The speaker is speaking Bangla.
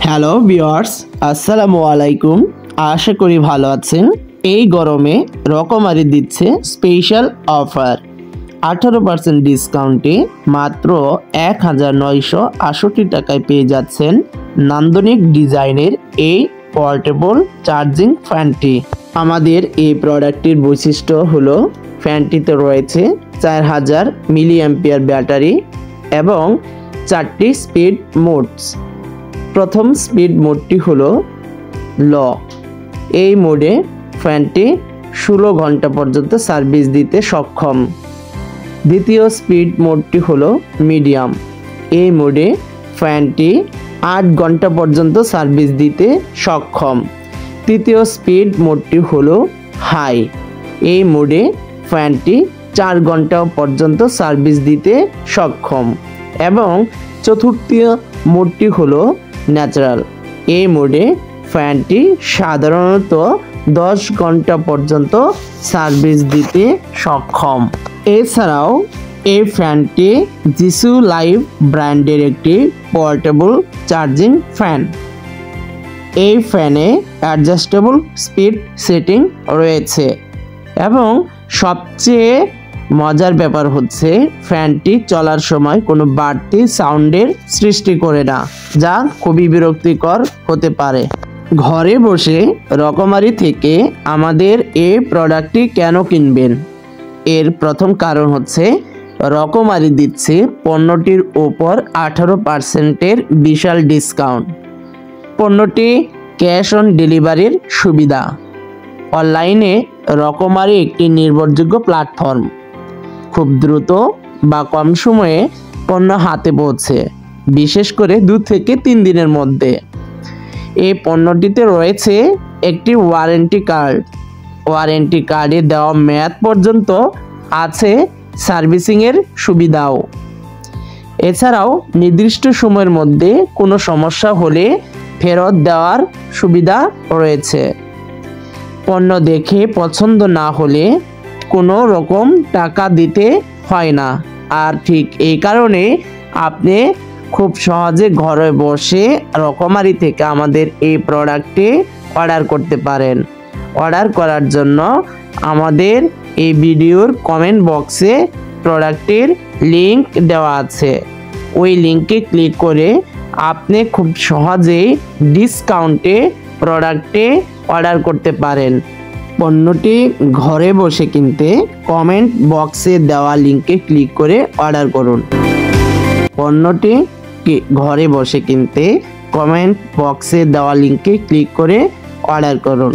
হ্যালো ভিউয়ার্স, আসসালামু আলাইকুম। আশা করি ভালো আছেন। এই গরমে রকমারি দিচ্ছে স্পেশাল অফার 18% ডিসকাউন্টে মাত্র 1968 টাকায় পেয়ে যাচ্ছেন নান্দনিক ডিজাইনের এই পোর্টেবল চার্জিং ফ্যানটি। আমাদের এই প্রোডাক্টটির বৈশিষ্ট্য হলো ফ্যানটিতে রয়েছে 4000 মিলি অ্যাম্পিয়ার ব্যাটারি এবং 4টি স্পিড মোডস। প্রথম স্পিড মোডটি হলো ল। এই মোডে ফ্যানটি 16 ঘন্টা পর্যন্ত সার্ভিস দিতে সক্ষম। দ্বিতীয় স্পিড মোডটি হলো মিডিয়াম। এই মোডে ফ্যানটি 8 ঘন্টা পর্যন্ত সার্ভিস দিতে সক্ষম। তৃতীয় স্পিড মোডটি হলো হাই। এই মোডে ফ্যানটি 4 ঘন্টা পর্যন্ত সার্ভিস দিতে সক্ষম এবং চতুর্থ মোডটি হলো ন্যাচারাল। এই মোডে ফ্যানটি সাধারণত 10 ঘন্টা পর্যন্ত সার্ভিস দিতে সক্ষম। এছাড়াও এই ফ্যানটি জিসু লাইভ ব্র্যান্ডের একটি পোর্টেবল চার্জিং ফ্যান। এই ফ্যানে অ্যাডজাস্টেবল স্পিড সেটিং রয়েছে এবং সবচেয়ে মজার ব্যাপার হচ্ছে ফ্যানটি চলার সময় কোনো বাড়তি সাউন্ডের সৃষ্টি করে না, যা খুবই বিরক্তিকর হতে পারে। ঘরে বসে রকমারি থেকে আমাদের এই প্রোডাক্টটি কেন কিনবেন? এর প্রথম কারণ হচ্ছে রকমারি দিচ্ছে পণ্যটির উপর 18%-এর বিশাল ডিসকাউন্ট। পণ্যটি ক্যাশ অন ডেলিভারির সুবিধা। অনলাইনে রকমারি একটি নির্ভরযোগ্য প্ল্যাটফর্ম। খুব দ্রুত বা কম সময়ে পণ্য হাতে পৌঁছে, বিশেষ করে 2 থেকে 3 দিনের মধ্যে। এই পণ্যটিতে রয়েছে একটি ওয়ারেন্টি কার্ড। ওয়ারেন্টি কার্ডে দেওয়া মেয়াদ পর্যন্ত আছে সার্ভিসিংয়ের সুবিধাও। এছাড়াও নির্দিষ্ট সময়ের মধ্যে কোনো সমস্যা হলে ফেরত দেওয়ার সুবিধা রয়েছে। পণ্য দেখে পছন্দ না হলে কোনো রকম টাকা দিতে হয় না। আর ঠিক এই কারণে আপনি খুব সহজে ঘরে বসে রকমারি থেকে আমাদের এই প্রোডাক্টটি অর্ডার করতে পারেন। অর্ডার করার জন্য আমাদের এই ভিডিওর কমেন্ট বক্সে প্রোডাক্টের লিংক দেওয়া আছে। ওই লিংকে ক্লিক করে আপনি খুব সহজেই ডিসকাউন্টে প্রোডাক্টে অর্ডার করতে পারেন। পণ্যটি ঘরে বসে কিনতে কমেন্ট বক্সে দেওয়া লিংকে ক্লিক করে অর্ডার করুন। পণ্যটি ঘরে বসে কিনতে কমেন্ট বক্সে দেওয়া লিংকে ক্লিক করে অর্ডার করুন।